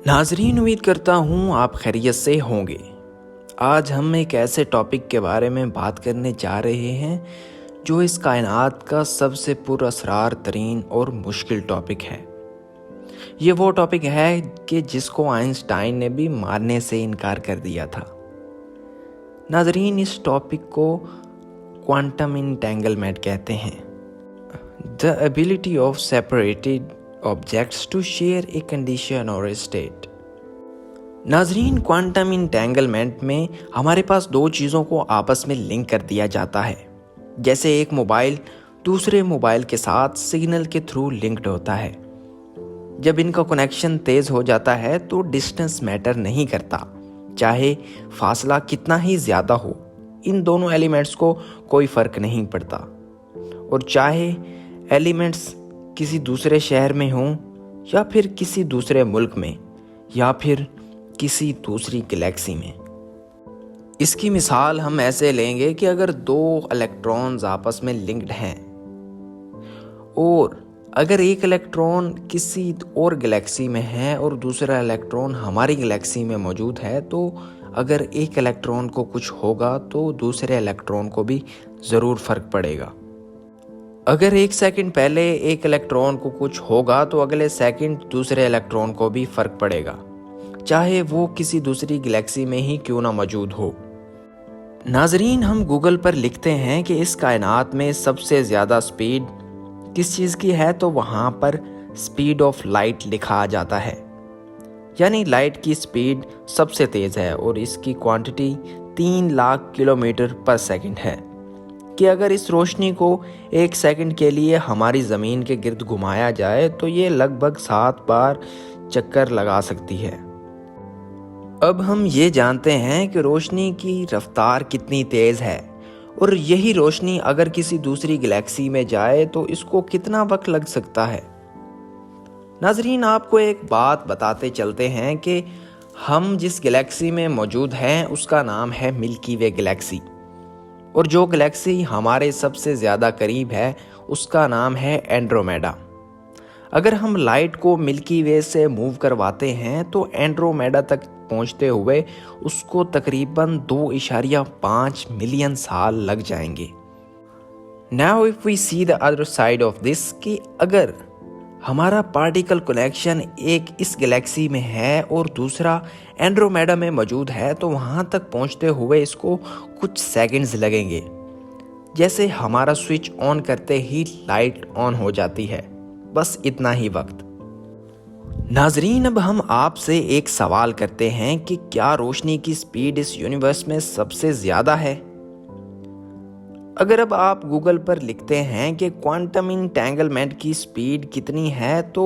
नाजरीन, उम्मीद करता हूँ आप खैरियत से होंगे। आज हम एक ऐसे टॉपिक के बारे में बात करने जा रहे हैं जो इस कायनात का सबसे पुरअसरार तरीन और मुश्किल टॉपिक है। ये वो टॉपिक है कि जिसको आइंस्टाइन ने भी मानने से इनकार कर दिया था। नाजरीन, इस टॉपिक को क्वांटम इंटेंगलमेंट कहते हैं। The ability of separated objects to share a condition or a state. नाजरीन, क्वांटम इंटेंगलमेंट में हमारे पास दो चीज़ों को आपस में लिंक कर दिया जाता है। जैसे एक मोबाइल दूसरे मोबाइल के साथ सिग्नल के थ्रू लिंक्ड होता है। जब इनका कनेक्शन तेज़ हो जाता है तो डिस्टेंस मैटर नहीं करता, चाहे फासला कितना ही ज़्यादा हो, इन दोनों एलिमेंट्स को कोई फ़र्क नहीं पड़ता। और चाहे एलिमेंट्स किसी दूसरे शहर में हों या फिर किसी दूसरे मुल्क में या फिर किसी दूसरी गैलेक्सी में। इसकी मिसाल हम ऐसे लेंगे कि अगर दो इलेक्ट्रॉन्स आपस में लिंक्ड हैं और अगर एक इलेक्ट्रॉन किसी और गैलेक्सी में है और दूसरा इलेक्ट्रॉन हमारी गैलेक्सी में मौजूद है, तो अगर एक इलेक्ट्रॉन को कुछ होगा तो दूसरे इलेक्ट्रॉन को भी ज़रूर फ़र्क पड़ेगा। अगर एक सेकंड पहले एक इलेक्ट्रॉन को कुछ होगा तो अगले सेकंड दूसरे इलेक्ट्रॉन को भी फ़र्क पड़ेगा, चाहे वो किसी दूसरी गैलेक्सी में ही क्यों ना मौजूद हो। नाजरीन, हम गूगल पर लिखते हैं कि इस कायनात में सबसे ज़्यादा स्पीड किस चीज़ की है, तो वहाँ पर स्पीड ऑफ लाइट लिखा आ जाता है। यानी लाइट की स्पीड सबसे तेज़ है और इसकी क्वांटिटी 3 लाख किलोमीटर पर सेकंड है कि अगर इस रोशनी को एक सेकंड के लिए हमारी ज़मीन के गिर्द घुमाया जाए तो ये लगभग 7 बार चक्कर लगा सकती है। अब हम ये जानते हैं कि रोशनी की रफ्तार कितनी तेज़ है और यही रोशनी अगर किसी दूसरी गैलेक्सी में जाए तो इसको कितना वक्त लग सकता है। नाजरीन, आपको एक बात बताते चलते हैं कि हम जिस गैलेक्सी में मौजूद हैं उसका नाम है मिल्की वे गैलेक्सी, और जो गैलेक्सी हमारे सबसे ज़्यादा करीब है उसका नाम है एंड्रोमेडा। अगर हम लाइट को मिल्की वे से मूव करवाते हैं तो एंड्रोमेडा तक पहुंचते हुए उसको तकरीबन 2.5 मिलियन साल लग जाएंगे। Now if we see the other side of this, कि अगर हमारा पार्टिकल कनेक्शन एक इस गैलेक्सी में है और दूसरा एंड्रोमेडा में मौजूद है, तो वहाँ तक पहुँचते हुए इसको कुछ सेकंड्स लगेंगे। जैसे हमारा स्विच ऑन करते ही लाइट ऑन हो जाती है, बस इतना ही वक्त। नाजरीन, अब हम आपसे एक सवाल करते हैं कि क्या रोशनी की स्पीड इस यूनिवर्स में सबसे ज़्यादा है? अगर अब आप गूगल पर लिखते हैं कि क्वांटम इंटेंगलमेंट की स्पीड कितनी है तो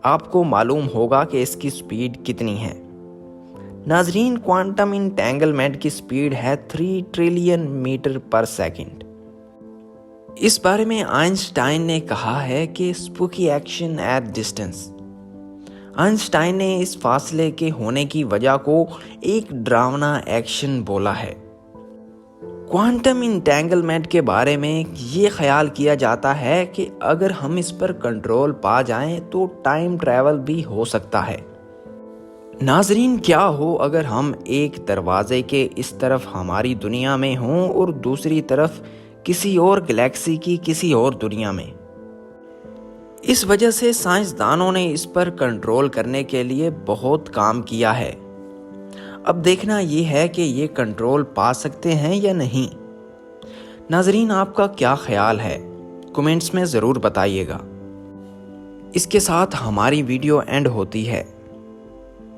आपको मालूम होगा कि इसकी स्पीड कितनी है। नाजरीन, क्वांटम इंटेंगलमेंट की स्पीड है 3 ट्रिलियन मीटर पर सेकंड। इस बारे में आइंस्टाइन ने कहा है कि spooky action at distance. Einstein ने इस फासले के होने की वजह को एक डरावना एक्शन बोला है। क्वांटम इंटेंगलमेंट के बारे में ये ख्याल किया जाता है कि अगर हम इस पर कंट्रोल पा जाएं तो टाइम ट्रैवल भी हो सकता है। नाजरीन, क्या हो अगर हम एक दरवाजे के इस तरफ हमारी दुनिया में हों और दूसरी तरफ किसी और गैलेक्सी की किसी और दुनिया में। इस वजह से साइंसदानों ने इस पर कंट्रोल करने के लिए बहुत काम किया है। अब देखना ये है कि ये कंट्रोल पा सकते हैं या नहीं। नाजरीन, आपका क्या ख्याल है? कमेंट्स में ज़रूर बताइएगा। इसके साथ हमारी वीडियो एंड होती है।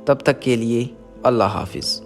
तब तक के लिए अल्लाह हाफिज़।